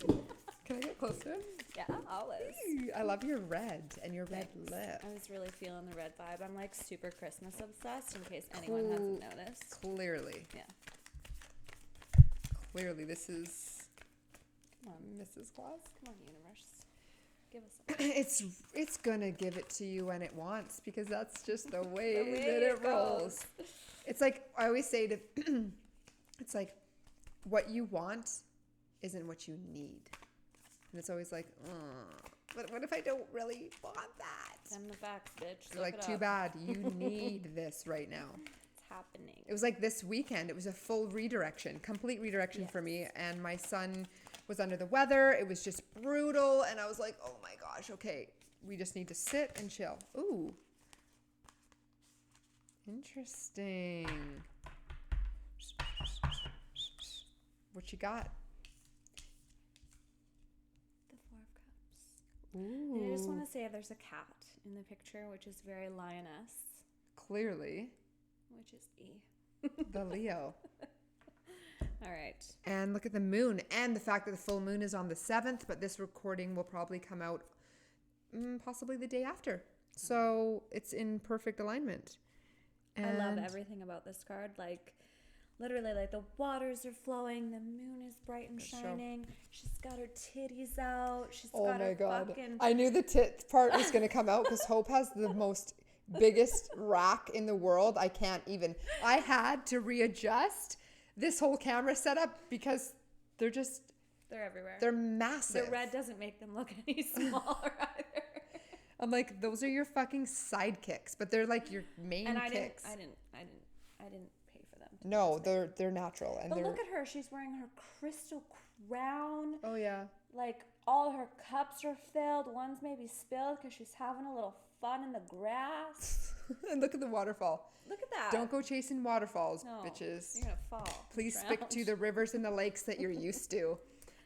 dun. Can I get closer? Yeah, always. I love your red and your red lip. I was really feeling the red vibe. I'm like super Christmas obsessed in case anyone hasn't noticed. Clearly. Yeah. Clearly, this is Mrs. Claus. Come on, universe. Give us something. It's gonna give it to you when it wants because that's just the way, that it rolls. It's like I always say to it's like what you want isn't what you need. And it's always like, but what if I don't really want that? Send the facts, bitch. Like, too bad. You need this right now. It's happening. It was like this weekend. It was a full redirection, complete redirection for me. And my son was under the weather. It was just brutal. And I was like, oh my gosh, okay. We just need to sit and chill. Ooh. Interesting. What you got? Ooh. And I just want to say there's a cat in the picture, which is very lioness. Clearly. Which is E. The Leo. All right. And look at the moon and the fact that the full moon is on the 7th, but this recording will probably come out possibly the day after. So it's in perfect alignment. And I love everything about this card. Like, literally, like, the waters are flowing, the moon is bright and shining. She's got her titties out. She's got her fucking... I knew the tit part was going to come out because Hope has the most biggest rack in the world. I can't even... I had to readjust this whole camera setup because they're everywhere. They're massive. The red doesn't make them look any smaller either. I'm like, those are your fucking sidekicks, but they're like your main kicks. I didn't pay for them. No, they're natural. And but look at her. She's wearing her crystal crown. Oh, yeah. Like, all her cups are filled. One's maybe spilled because she's having a little fun in the grass. And look at the waterfall. Look at that. Don't go chasing waterfalls, no, bitches. You're going to fall. Please stick to the rivers and the lakes that you're used to.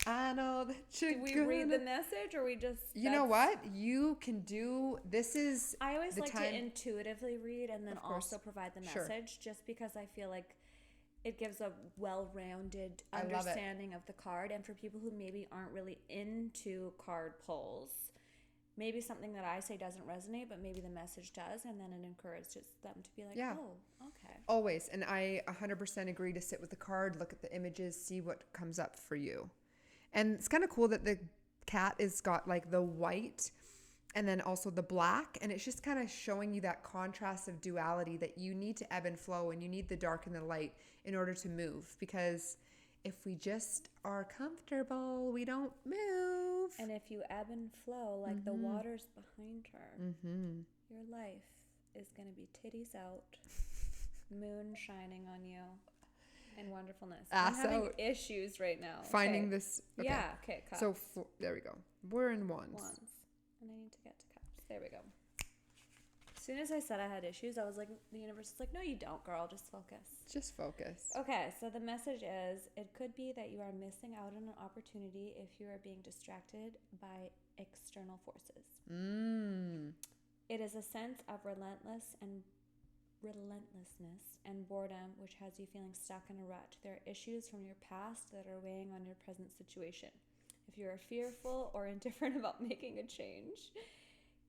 I know that you're Do we read the message or we just... You know what? You can do... This is I always like to intuitively read and then also provide the message just because I feel like it gives a well-rounded understanding of the card. And for people who maybe aren't really into card pulls, maybe something that I say doesn't resonate, but maybe the message does. And then it encourages them to be like, oh, okay. Always. And I 100% agree to sit with the card, look at the images, see what comes up for you. And it's kind of cool that the cat is got like the white and then also the black. And it's just kind of showing you that contrast of duality that you need to ebb and flow and you need the dark and the light in order to move. Because if we just are comfortable, we don't move. And if you ebb and flow like the water's behind her, your life is going to be titties out, moon shining on you. And wonderfulness. I'm having issues right now. Finding this. Okay. Yeah. Okay. Cups. So there we go. We're in wands. And I need to get to cups. There we go. As soon as I said I had issues, I was like, the universe is like, no, you don't, girl. Just focus. Just focus. Okay. So the message is, it could be that you are missing out on an opportunity if you are being distracted by external forces. It is a sense of relentlessness and boredom which has you feeling stuck in a rut. There are issues from your past that are weighing on your present situation. If you are fearful or indifferent about making a change,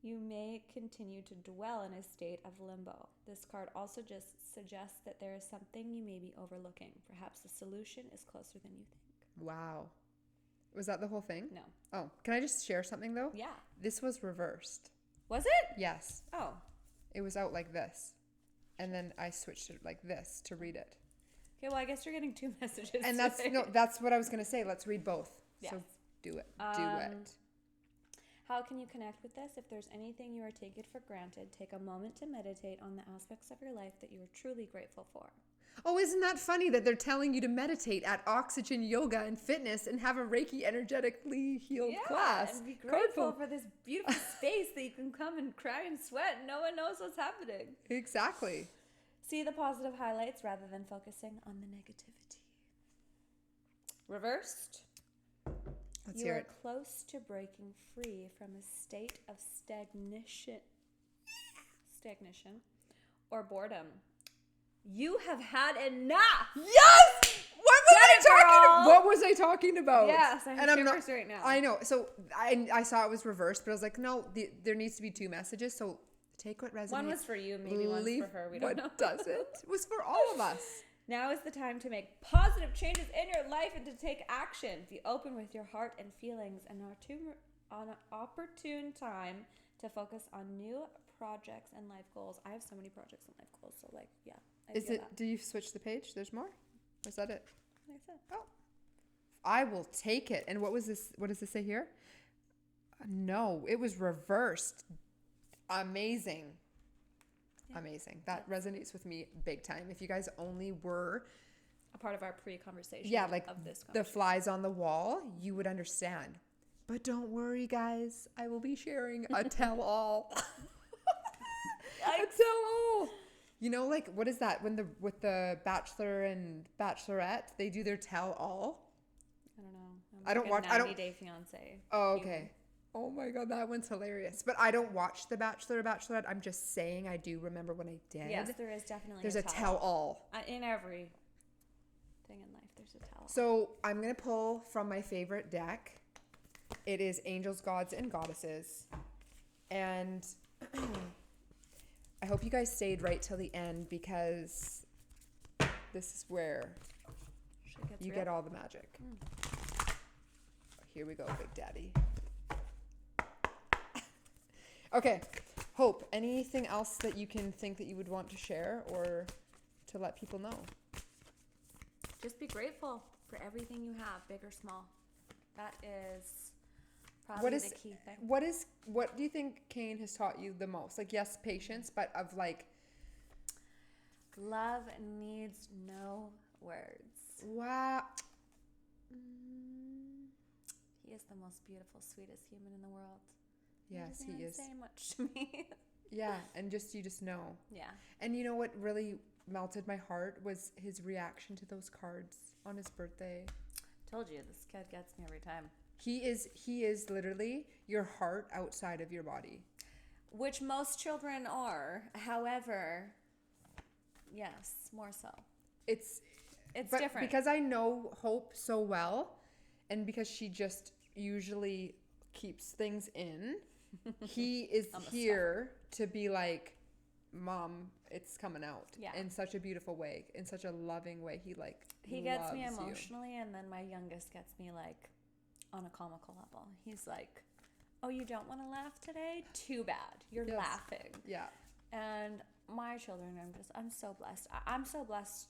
you may continue to dwell in a state of limbo. This card also just suggests that there is something you may be overlooking. Perhaps the solution is closer than you think. Wow. Was that the whole thing? No. Oh, can I just share something though? Yeah. This was reversed. Was it? Yes. Oh. It was out like this. And then I switched it like this to read it. Okay, well, I guess you're getting 2 messages. And today. that's what I was going to say. Let's read both. Yes. So do it. Do it. How can you connect with this? If there's anything you are taking for granted, take a moment to meditate on the aspects of your life that you are truly grateful for. Oh, isn't that funny that they're telling you to meditate at Oxygen Yoga and Fitness and have a Reiki energetically healed class? And be grateful for this beautiful space that you can come and cry and sweat and no one knows what's happening. Exactly. See the positive highlights rather than focusing on the negativity. Reversed. Let's You hear are it. close to breaking free from a state of stagnation or boredom. You have had enough. Yes! What was I talking about? Yes, I have shivers right now. I know. So I saw it was reversed, but I was like, no, there needs to be 2 messages. So take what resonates. One was for you, maybe one's for her. We don't know. What doesn't? It was for all of us. Now is the time to make positive changes in your life and to take action. Be open with your heart and feelings and on an opportine time to focus on new projects and life goals. I have so many projects and life goals, so like, yeah. Do you switch the page? There's more? Or is that it? Like I said. Oh. I will take it. And what was this? What does this say here? No, it was reversed. Amazing. Yeah. Amazing. That resonates with me big time. If you guys only were a part of our pre-conversation of this the flies on the wall, you would understand. But don't worry, guys. I will be sharing a tell-all. A tell-all. You know, like, what is that? With the Bachelor and Bachelorette, they do their tell-all. I don't know. I don't watch. 90 Day Fiance. Oh, okay. Oh my God, that one's hilarious. But I don't watch The Bachelor or Bachelorette. I'm just saying I do remember when I did. Yes, there is definitely There's a tell-all. In every thing in life, there's a tell-all. So I'm going to pull from my favorite deck. It is Angels, Gods, and Goddesses. And I hope you guys stayed right till the end because this is where you get all the magic. Here we go, Big Daddy. Okay, Hope, anything else that you can think that you would want to share or to let people know? Just be grateful for everything you have, big or small. That is probably the key thing. What do you think Kaine has taught you the most? Like, yes, patience, but of like... Love needs no words. Wow. He is the most beautiful, sweetest human in the world. Yes, he is. Saying much to me. Yeah, and you just know. Yeah. And you know what really melted my heart was his reaction to those cards on his birthday. Told you, this kid gets me every time. He is literally your heart outside of your body. Which most children are. However, yes, more so. It's different. Because I know Hope so well, and because she just usually keeps things in, he is here to be like, Mom, it's coming out. Yeah. In such a beautiful way, in such a loving way. He gets me emotionally, and then my youngest gets me like on a comical level. He's like, oh, you don't want to laugh today? Too bad. You're laughing. Yeah. And my children, I'm so blessed. I'm so blessed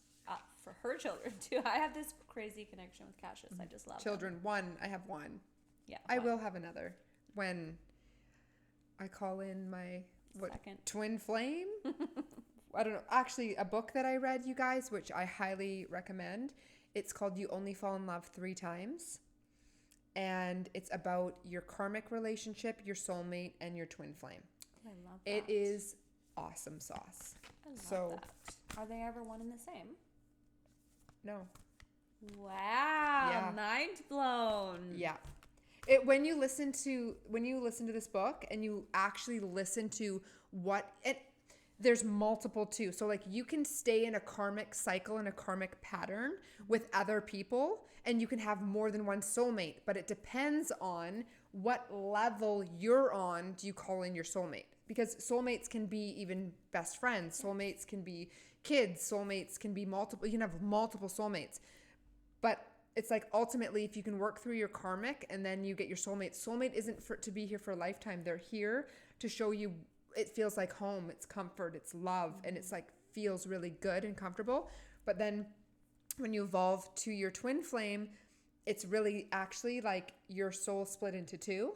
for her children too. I have this crazy connection with Cassius. I just love children. Them. I have one. Yeah. I will have another when I call in my twin flame. I don't know. Actually, a book that I read, you guys, which I highly recommend. It's called You Only Fall in Love 3 Times. And it's about your karmic relationship, your soulmate, and your twin flame. I love that. It is awesome sauce. I love that. Are they ever one and the same? No. Wow. Yeah. Mind blown. Yeah. When you listen to this book and you actually listen to there's multiple too. So like you can stay in a karmic cycle and a karmic pattern with other people, and you can have more than one soulmate, but it depends on what level you're on. Do you call in your soulmate? Because soulmates can be even best friends. Soulmates can be kids. Soulmates can be multiple. You can have multiple soulmates. But it's like ultimately if you can work through your karmic and then you get your soulmate isn't for to be here for a lifetime. They're here to show you it feels like home, it's comfort, it's love, and it's like feels really good and comfortable. But then when you evolve to your twin flame, it's really actually like your soul split into two,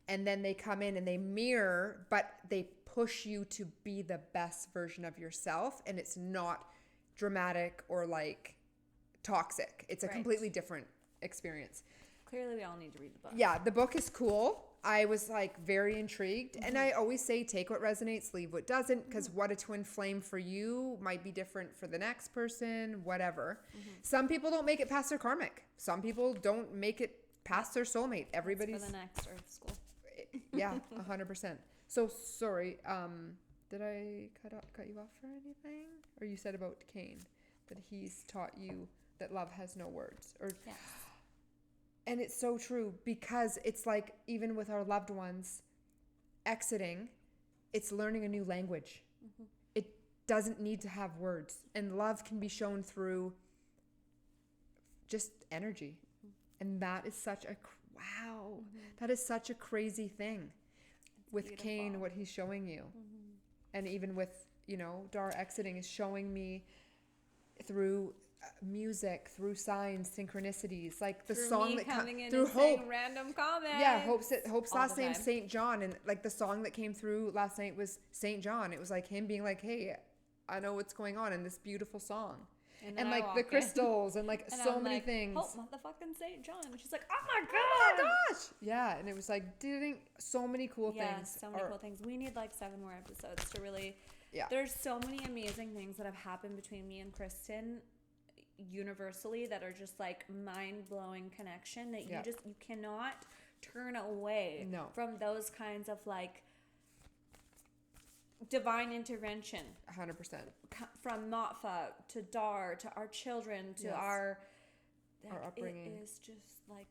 and then they come in and they mirror, but they push you to be the best version of yourself, and it's not dramatic or like toxic. It's a completely different experience. Clearly we all need to read the book. Yeah, the book is cool. I was like very intrigued, and I always say take what resonates, leave what doesn't, because what a twin flame for you might be different for the next person, whatever. Some people don't make it past their karmic. Some people don't make it past their soulmate. Everybody's for the next Earth school. Yeah, 100%. So sorry, did I cut you off for anything? Or you said about Kaine that he's taught you that love has no words, or Yes. And it's so true, because it's like even with our loved ones exiting, it's learning a new language. It doesn't need to have words, and love can be shown through just energy. And that is such a wow. That is such a crazy thing. It's with beautiful. Kaine, what he's showing you. And even with, Dar exiting is showing me through music, through signs, synchronicities, like the through song me that coming in through and Hope, saying random comments. Yeah, Hope's all last the name time. St. John, and like the song that came through last night was St. John. It was like him being like, "Hey, I know what's going on in this beautiful song," and like the crystals and like and so I'm many like, things. Hope motherfucking St. John. And she's like, "Oh my Oh god!" my gosh! Yeah, and it was like so many cool Yeah, things. so many cool things. We need like 7 more episodes to really. Yeah. There's so many amazing things that have happened between me and Kristen, universally, that are just like mind-blowing connection that you cannot turn away from those kinds of like divine intervention. 100%. From Matfa to Dar to our children to our upbringing. It is just like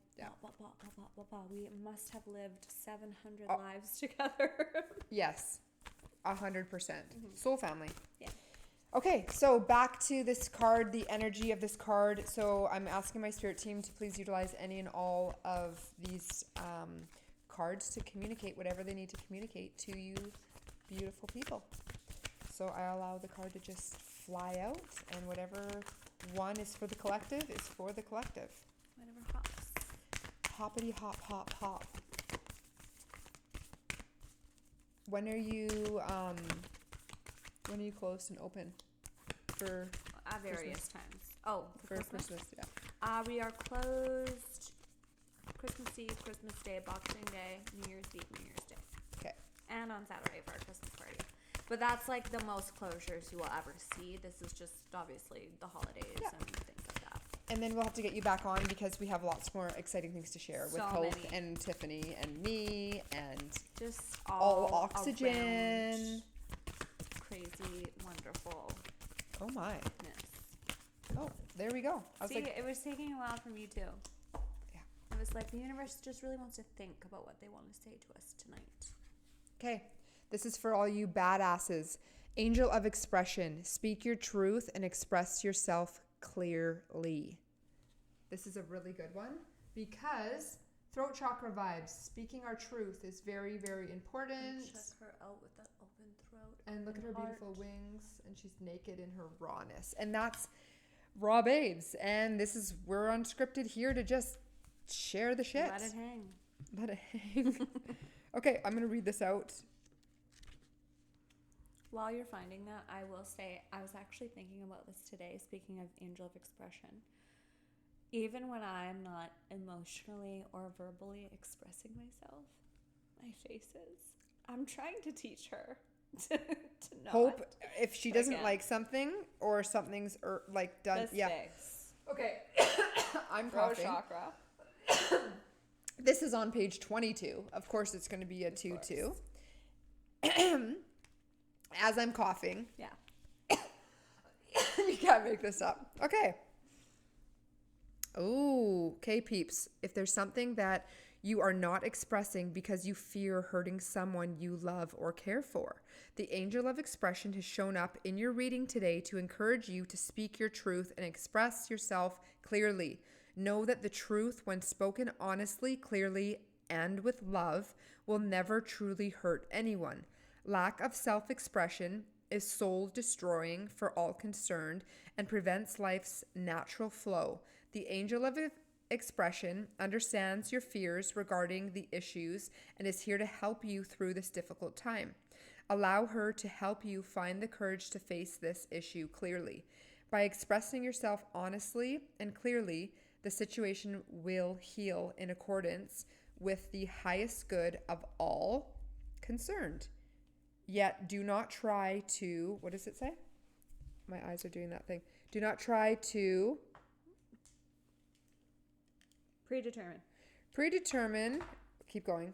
we must have lived 700 lives together. Yes, 100%. Soul family. Yeah. Okay, so back to this card, the energy of this card. So I'm asking my spirit team to please utilize any and all of these cards to communicate whatever they need to communicate to you beautiful people. So I allow the card to just fly out, and whatever one is for the collective is for the collective. Whatever hops. Hoppity hop hop hop. When are you closed and open for at various times? Oh, for Christmas, yeah. We are closed Christmas Eve, Christmas Day, Boxing Day, New Year's Eve, New Year's Day. Okay. And on Saturday for our Christmas party. But that's like the most closures you will ever see. This is just obviously the holidays and things like that. And then we'll have to get you back on because we have lots more exciting things to share with Hope and Tiffany and me and just all oxygen. Crazy, wonderful. Oh my. Oh, there we go. It was taking a while for me too. Yeah. It was like the universe just really wants to think about what they want to say to us tonight. Okay. This is for all you badasses. Angel of expression. Speak your truth and express yourself clearly. This is a really good one because throat chakra vibes. Speaking our truth is very, very important. And check her out with that open throat. And look at her beautiful wings, and she's naked in her rawness. And that's Raw Babes. And we're unscripted here to just share the shit. Let it hang. Let it hang. Okay, I'm going to read this out. While you're finding that, I will say I was actually thinking about this today, speaking of angel of expression. Even when I'm not emotionally or verbally expressing myself, my face is. I'm trying to teach her to not. Hope, if she doesn't like something or something's like done. This face. Okay. I'm Throat coughing. chakra. This is on page 22. Of course, it's going to be a 2-2. As I'm coughing. Yeah. You can't make this up. Okay. Ooh, okay, peeps. If there's something that you are not expressing because you fear hurting someone you love or care for, the angel of expression has shown up in your reading today to encourage you to speak your truth and express yourself clearly. Know that the truth, when spoken honestly, clearly, and with love, will never truly hurt anyone. Lack of self-expression is soul-destroying for all concerned and prevents life's natural flow. The angel of expression understands your fears regarding the issues and is here to help you through this difficult time. Allow her to help you find the courage to face this issue clearly. By expressing yourself honestly and clearly, the situation will heal in accordance with the highest good of all concerned. Yet do not try to, what does it say? My eyes are doing that thing. Do not try to predetermine. Keep going.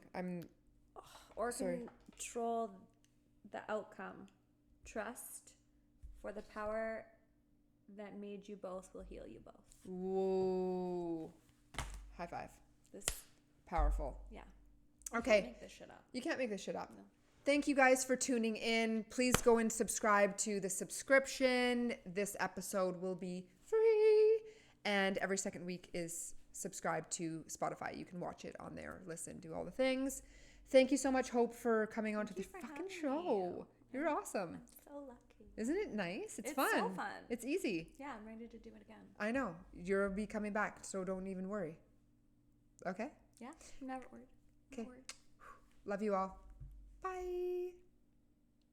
Or sorry. Control the outcome. Trust for the power that made you both will heal you both. Whoa. High five. This powerful. Yeah. Okay. You can't make this shit up. You can't make this shit up. No. Thank you guys for tuning in. Please go and subscribe to the subscription. This episode will be free. And every second week is subscribed to Spotify. You can watch it on there, listen, do all the things. Thank you so much, Hope, for coming on to the fucking show. You're awesome. I'm so lucky. Isn't it nice? It's fun. so fun. It's easy. Yeah, I'm ready to do it again. I know. You'll be coming back, so don't even worry. Okay? Yeah, I'm never worried. Okay. Love you all. Bye.